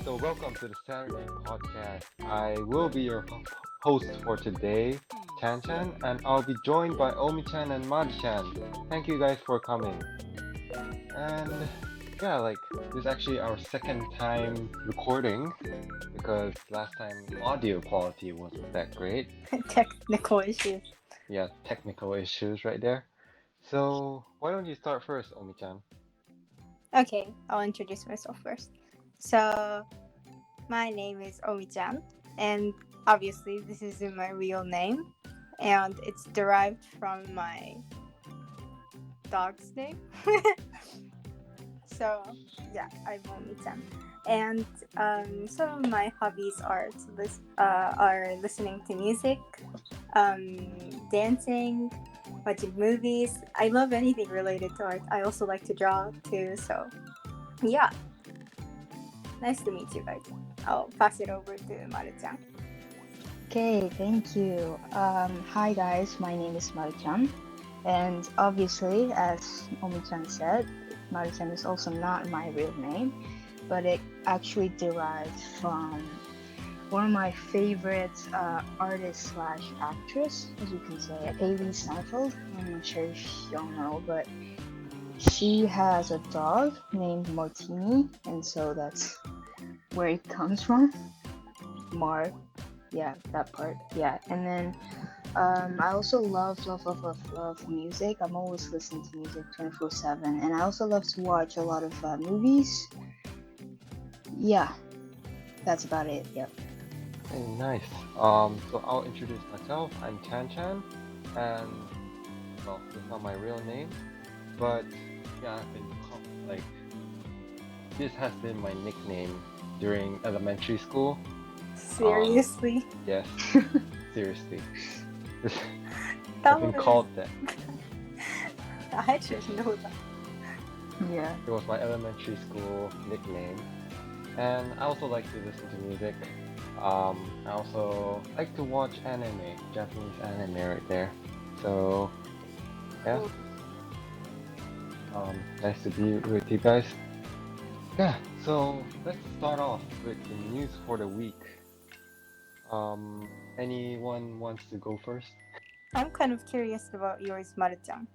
So welcome to the Saturday podcast. I will be your host for today, Chan-chan, and I'll be joined by Omi-chan and Mari-chan. Thank you guys for coming. And yeah, this is actually our second time recording because last time audio quality wasn't that great. Technical issues. Yeah, technical issues right there. So why don't you start first, Omi-chan? Okay, I'll introduce myself first. So, my name is Omi-chan, and obviously this isn't my real name, and it's derived from my dog's name. So, yeah, I'm Omi-chan. And some of my hobbies are listening to music, dancing, watching movies. I love anything related to art. I also like to draw too, so yeah. Nice to meet you guys. I'll pass it over to Maru-chan. Okay, thank you. Hi guys, my name is Maru-chan, and obviously, as Omi-chan said, Maru-chan is also not my real name, but it actually derived from one of my favorite artists slash actress, as you can say, Haley Steinfeld. I'm not sure if y'all know, but she has a dog named Martini, and so that's where it comes from. Mar, yeah, that part, yeah. And then I also love music. I'm always listening to music 24/7, and I also love to watch a lot of movies. Yeah, that's about it. Yep. Hey, nice. So I'll introduce myself. I'm Chan-chan, and well, it's not my real name, but yeah, I've been this has been my nickname during elementary school. Seriously? Yes, seriously. That I've been was- called that. I should know that. Yeah. It was my elementary school nickname, and I also like to listen to music. I also like to watch anime, Japanese anime right there. So yeah. Nice to be with you guys. Yeah, so let's start off with the news for the week. Anyone wants to go first? I'm kind of curious about yours, Maru-chan.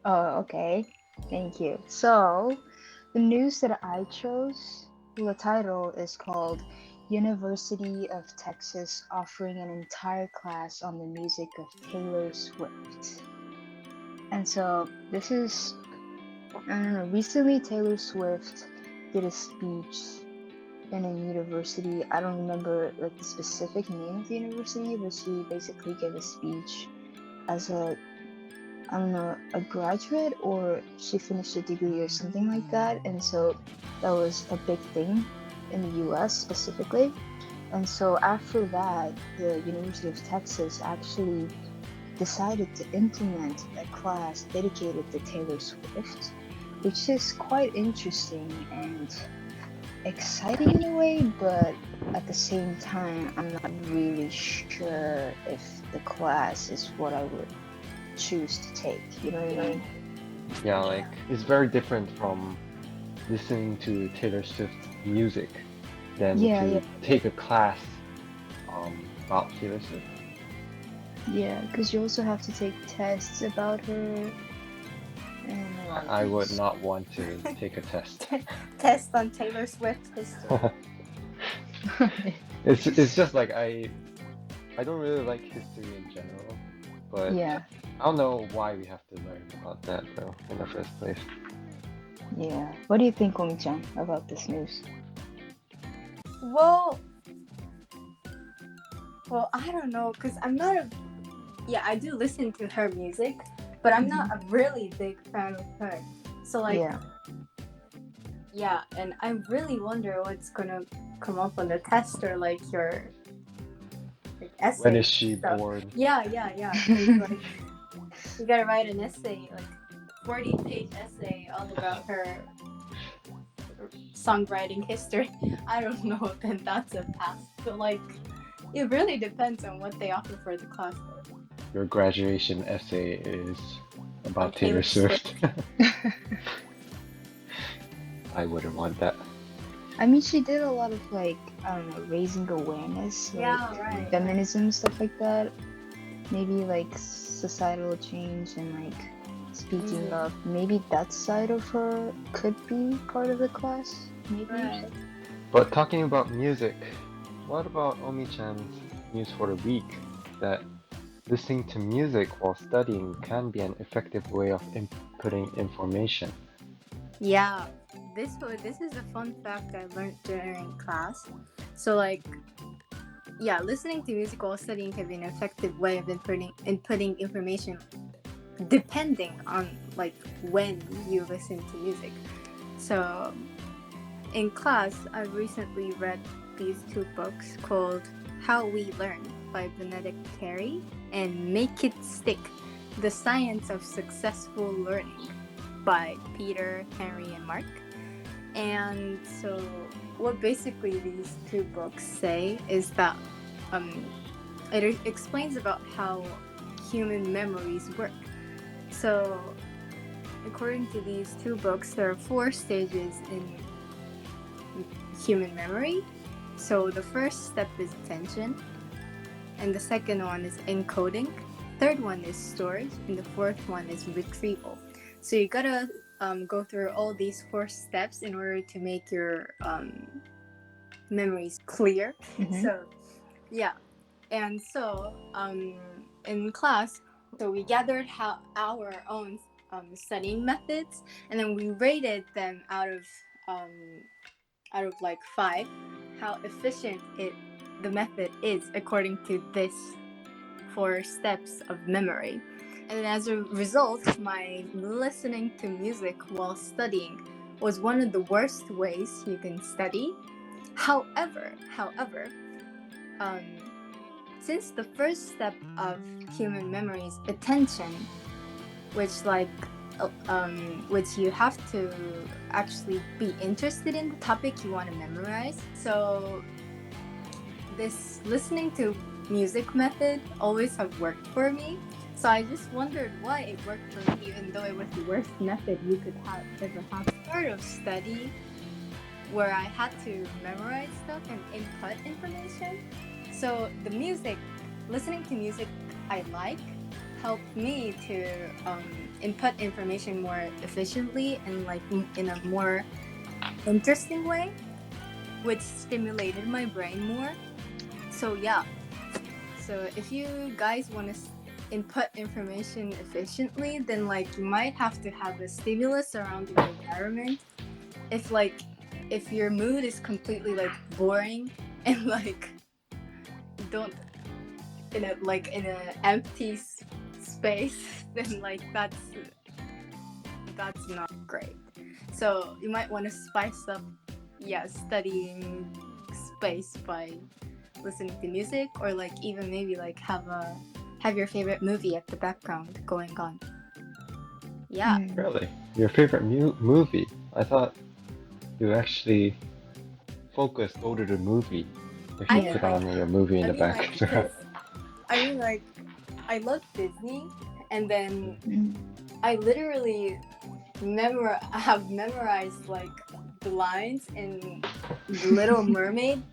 Oh, okay. Thank you. So, the news that I chose, the title is called University of Texas Offering an Entire Class on the Music of Taylor Swift. And so, this is, I don't know, recently Taylor Swift did a speech in a university. I don't remember like the specific name of the university, but she basically gave a speech as a graduate, or she finished a degree or something like that. And so that was a big thing in the US specifically. And so after that, the University of Texas actually decided to implement a class dedicated to Taylor Swift, which is quite interesting and exciting in a way, but at the same time, I'm not really sure if the class is what I would choose to take. You know what I mean? Yeah, it's very different from listening to Taylor Swift music than to take a class about Taylor Swift. Yeah, because you also have to take tests about her. And I would not want to take a test. Test on Taylor Swift history. It's just like I don't really like history in general, but yeah, I don't know why we have to learn about that though in the first place. yeah. What do you think, Omi-chan, about this news? Well, I don't know, because I'm not I do listen to her music, but I'm not a really big fan of her. So yeah, and I really wonder what's gonna come up on the test, or like your essay. When is she stuff. born? Yeah. Like, you gotta write an essay, like 40-page essay all about her songwriting history, I don't know, then that's a pass. But like, it really depends on what they offer for the class. Your graduation essay is about Taylor Taylor Swift. I wouldn't want that. I mean, she did a lot of like, I don't know, raising awareness, like Yeah, right. feminism, stuff like that. Maybe like societal change and like speaking of maybe that side of her could be part of the class. Maybe. Right. But talking about music, what about Omi-chan's news for the week? That listening to music while studying can be an effective way of inputting information. Yeah, this is a fun fact I learned during class. So like, yeah, listening to music while studying can be an effective way of inputting information, depending on like when you listen to music. So in class, I recently read these two books called How We Learn by Benedict Carey and Make It Stick, The Science of Successful Learning by Peter, Henry, and Mark. And so what basically these two books say is that it explains about how human memories work. So according to these two books, there are 4 stages in human memory. So the first step is attention, and the second one is encoding, third one is storage, and the fourth one is retrieval. So you gotta go through all these 4 steps in order to make your memories clear. So yeah, and so in class, so we gathered our own studying methods, and then we rated them out of like 5, how efficient the method is according to this 4 steps of memory. And as a result, my listening to music while studying was one of the worst ways you can study. However, since the first step of human memory is attention, which you have to actually be interested in the topic you want to memorize. So this listening to music method always have worked for me. So I just wondered why it worked for me, even though it was the worst method you could ever have. Sort of study where I had to memorize stuff and input information. So the music, listening to music I like, helped me to input information more efficiently and like in a more interesting way, which stimulated my brain more. So yeah, so if you guys want to input information efficiently, then like you might have to have a stimulus around your environment. If your mood is completely like boring and like don't in an empty space, then like that's not great. So you might want to spice up studying space by listening to music, or like even maybe like have your favorite movie at the background going on. Yeah. Really? Your favorite movie? I thought you actually go to the movie if you put on your movie in the background. I love Disney, and then I literally have memorized like the lines in Little Mermaid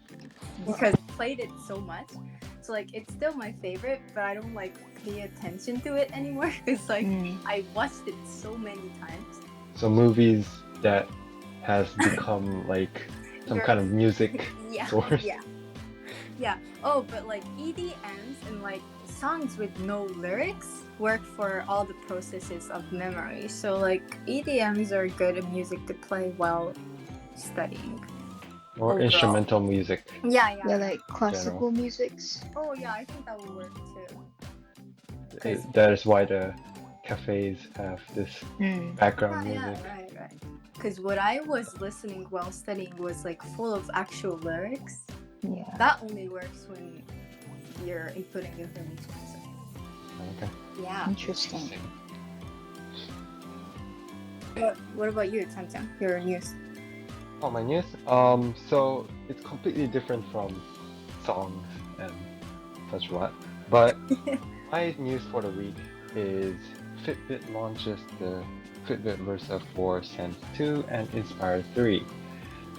because I played it so much. So like it's still my favorite, but I don't like pay attention to it anymore because like I watched it so many times. So movies that has become like some kind of music source. Yeah. Oh, but like EDMs and like songs with no lyrics work for all the processes of memory. So like EDMs are good music to play while studying. Or overall. Instrumental music. Yeah, like classical musics. Oh yeah, I think that would work too. That is why the cafes have this background music. Right. Because what I was listening while studying was like full of actual lyrics. Yeah. That only works when you're inputting information. Okay. Yeah. Interesting. What about you, Chan-chan? Your news? Oh, my news. So it's completely different from songs and such what. But my news for the week is Fitbit launches the Fitbit Versa 4 Sense 2 and Inspire 3.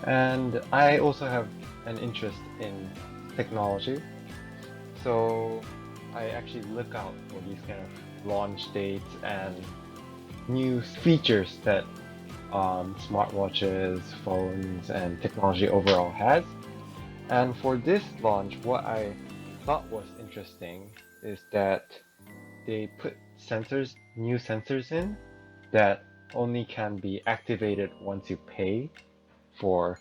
And I also have an interest in technology, so I actually look out for these kind of launch dates and new features that smartwatches, phones, and technology overall has. And for this launch, what I thought was interesting is that they put sensors, new sensors in that only can be activated once you pay for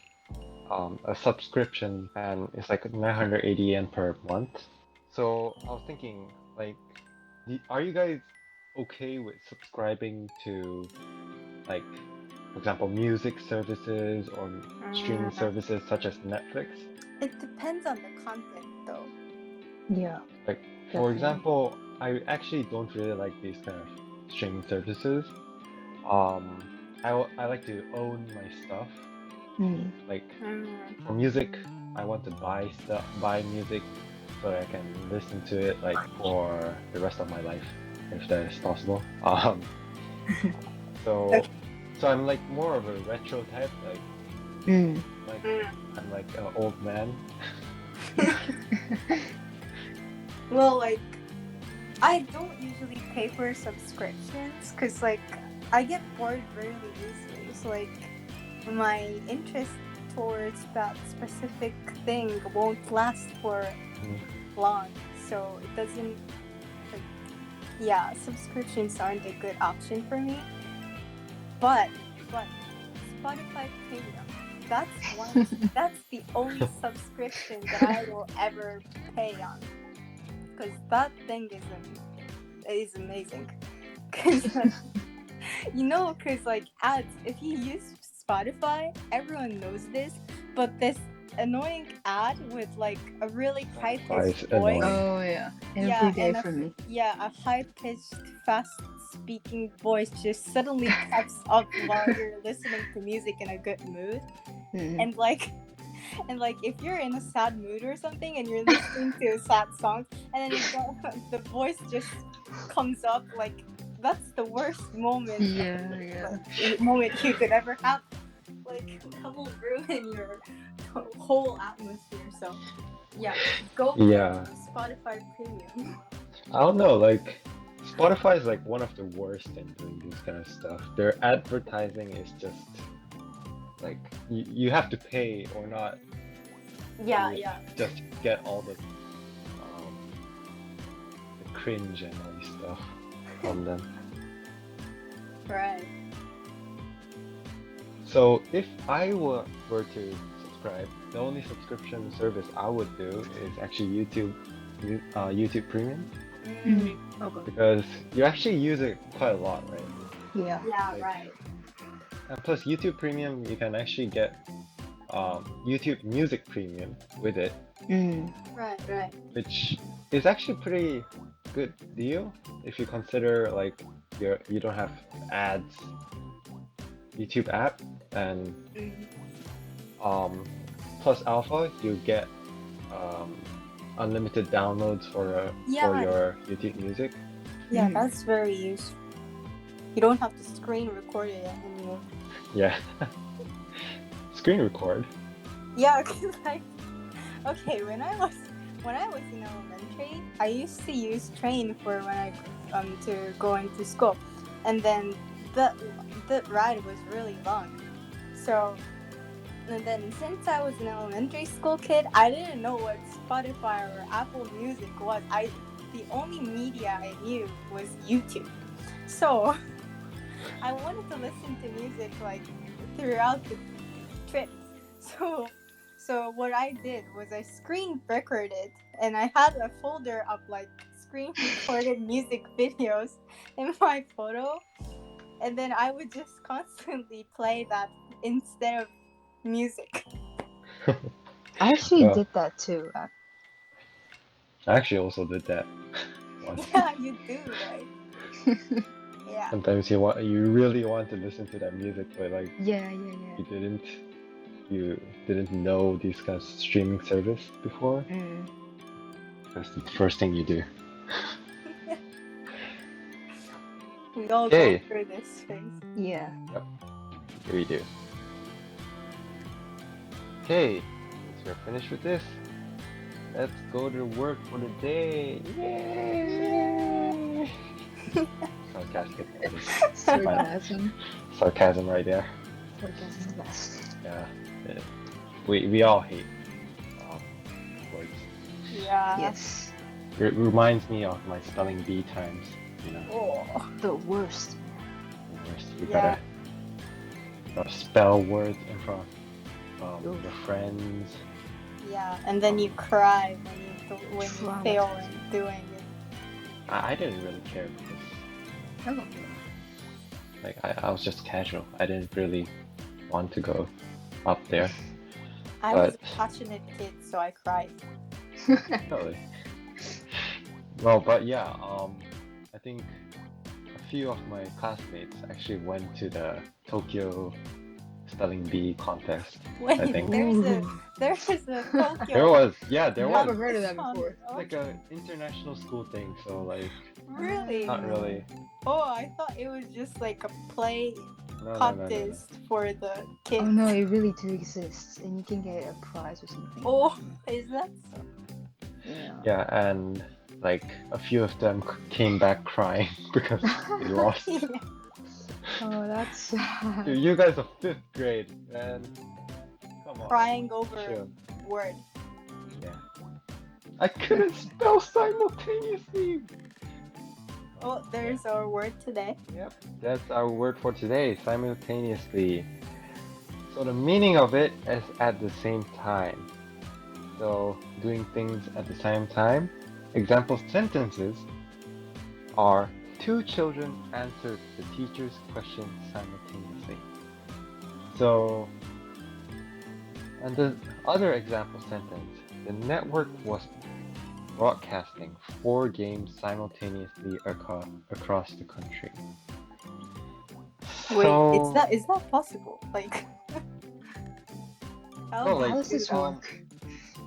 a subscription, and it's like 980 yen per month. So I was thinking, like, are you guys okay with subscribing to, like, for example, music services or streaming services such as Netflix? It depends on the content, though. Yeah. Like, Definitely. for example, I actually don't really like these kind of streaming services. I like to own my stuff. Mm. Like, for music, I want to buy music so I can listen to it like for the rest of my life, if that is possible. So so I'm like more of a retro type, like Mm. like I'm like an old man. Well, like, I don't usually pay for subscriptions because, like, I get bored really easily. So, like, my interest towards that specific thing won't last for long. So it doesn't, like, yeah, subscriptions aren't a good option for me. But Spotify Premium, that's the only subscription that I will ever pay on. Because that thing is amazing. Because like ads. If you use Spotify, everyone knows this, but this annoying ad with like a really high pitched voice. Oh yeah, every day and for me. a high pitched, fast speaking voice just suddenly pops up while you're listening to music in a good mood, and like. And like if you're in a sad mood or something and you're listening to a sad song and then the voice just comes up, like that's the worst moment moment you could ever have. Like that will ruin your whole atmosphere. So yeah, go for Spotify Premium. I don't know, like Spotify is like one of the worst in doing this kind of stuff. Their advertising is just like you have to pay or not. Just get all the cringe and all this stuff from them. Right. So if I were to subscribe, the only subscription service I would do is actually YouTube Premium. Okay. Because you actually use it quite a lot, right? Yeah. Yeah, Like, right. And plus YouTube Premium, you can actually get YouTube Music Premium with it, Right. which is actually pretty good deal if you consider like you don't have ads, YouTube app, and plus Alpha, you get unlimited downloads for your YouTube Music. Yeah, that's very useful. You don't have to screen record it anymore. Yeah. Screen record. Yeah, cause like, okay, when I was in elementary, I used to use train for when I to going to school, and then the ride was really long. So, and then since I was an elementary school kid, I didn't know what Spotify or Apple Music was. The only media I knew was YouTube. So I wanted to listen to music like throughout the trip. So what I did was I screen recorded, and I had a folder of like screen recorded music videos in my photo, and then I would just constantly play that instead of music. I actually did that too. I actually also did that once. Yeah, you do, right? Yeah. Sometimes you really want to listen to that music, but like Yeah. you didn't. you didn't know these guys streaming service before, that's the first thing you do. We all Okay. go through this phase. Yeah. Here we do. Okay, once we're finished with this, let's go to work for the day. Yay! Sarcastic. Sarcasm. Sarcasm right there. Sarcasm the best. Yeah. We all hate words. Yeah. Yes. It reminds me of my spelling bee times, you know. Oh. The worst. Worst. You Yeah. gotta spell words in front of your friends. Yeah, and then you cry when you fail in doing it. I didn't really care because like I was just casual. I didn't really want to go up there. I was a passionate kid, so I cried. Really. Well, but yeah, I think a few of my classmates actually went to the Tokyo Spelling Bee contest. Wait, I think there's a there Tokyo. was, yeah, there Never was. heard of that before. It's like an international school thing, so like Really? not really. Oh, I thought it was just like a play No. contest for the kids. Oh no, it really do exist, and you can get a prize or something. Oh, is that so? Yeah. Yeah, and like a few of them came back crying because they lost. Yeah. Oh, that's sad. Dude, you guys are 5th grade, man. Come on. Crying over Chill. word. Yeah. I couldn't spell simultaneously. Oh, there's our word today. Yep, that's our word for today, simultaneously. So the meaning of it is at the same time. So doing things at the same time. Example sentences are two children answered the teacher's question simultaneously. So, and the other example sentence, the network was broadcasting 4 games simultaneously across the country. Wait, So, is that possible? Like, how Oh, do like- How does you this do that? work?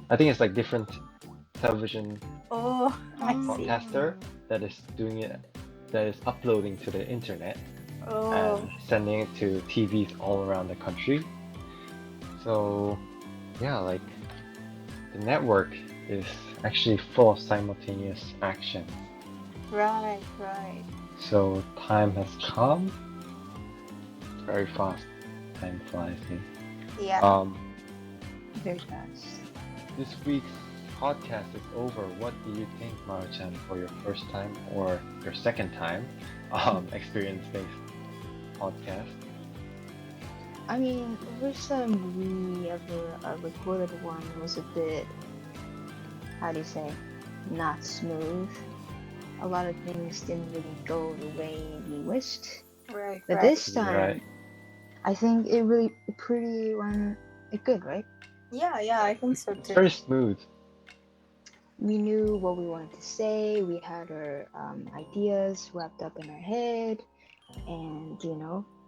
I think it's like different television Oh, I see. broadcaster that is doing it, that is uploading to the internet Oh, and sending it to TVs all around the country. So, yeah, like the network is actually full of simultaneous action. right. So time has come. It's very fast. Time flies. Yeah. Very fast. This week's podcast is over. What do you think, Maru-chan, for your first time or your second time experience-based podcast? I mean, the first time we ever recorded one was a bit, how do you say, not smooth. A lot of things didn't really go the way we wished. Right. But right. this time, Right. I think it really pretty went good, right? Yeah, I think so It's too. very smooth. We knew what we wanted to say. We had our ideas wrapped up in our head, and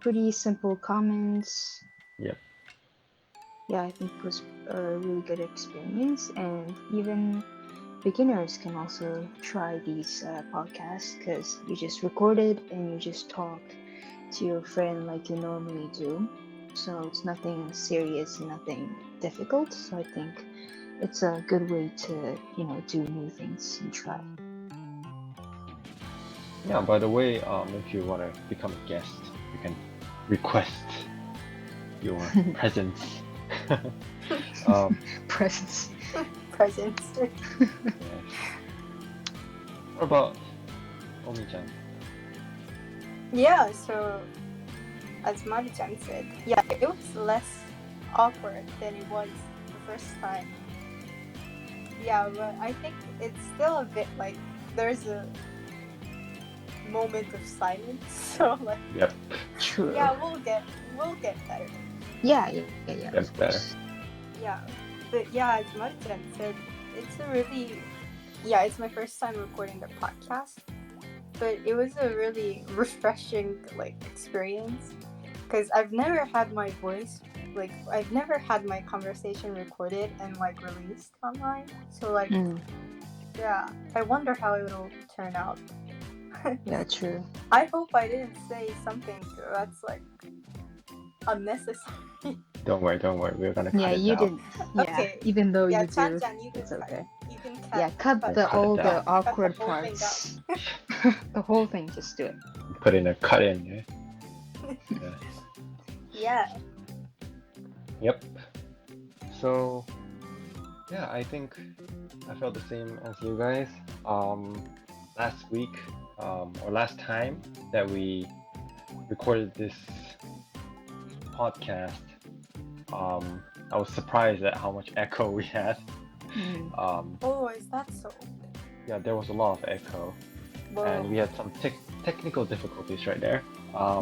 pretty simple comments. Yep. Yeah, I think it was a really good experience, and even beginners can also try these podcasts because you just record it and you just talk to your friend like you normally do. So it's nothing serious, nothing difficult. So I think it's a good way to, do new things and try. Yeah, by the way, if you want to become a guest, you can request your presence. Presents. Presents. Yes. What about Omi-chan? Yeah, so as Mari-chan said, yeah, it was less awkward than it was the first time. Yeah, but I think it's still a bit like there's a moment of silence. So like, Yep. True. yeah, we'll get better. Yeah. That's of better. course. Yeah, but yeah, as Mari-chan said, it's my first time recording the podcast, but it was a really refreshing experience because I've never had my voice like I've never had my conversation recorded and like released online. So like yeah, I wonder how it'll turn out. Yeah, true. I hope I didn't say something that's like unnecessary. Don't worry. We're gonna cut Yeah, it you out. didn't. Yeah, Okay. even though Yeah, you do, Chan-chan, you can it's cut. okay. You can cut. Yeah, cut Cut all it the down. awkward Cut the whole thing parts. The whole thing, just do it. Put in a cut in. Yeah. Yeah. Yep. So, yeah, I think I felt the same as you guys. Last week, or last time that we recorded this podcast, I was surprised at how much echo we had. Oh, is that so? Yeah, there was a lot of echo, and we had some technical difficulties right there.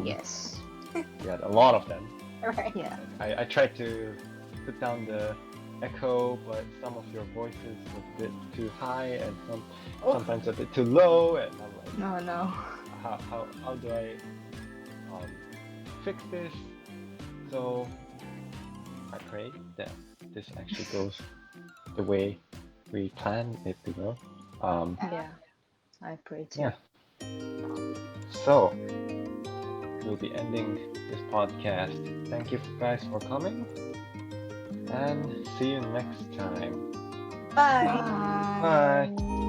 Yes. We had a lot of them. Right. Yeah. I tried to put down the echo, but some of your voices was a bit too high and sometimes a bit too low, and I'm like, Oh no. how do I fix this? So I pray that this actually goes the way we planned it to go. Yeah. I pray too. Yeah. So we'll be ending this podcast. Thank you guys for coming, and see you next time. Bye. Bye.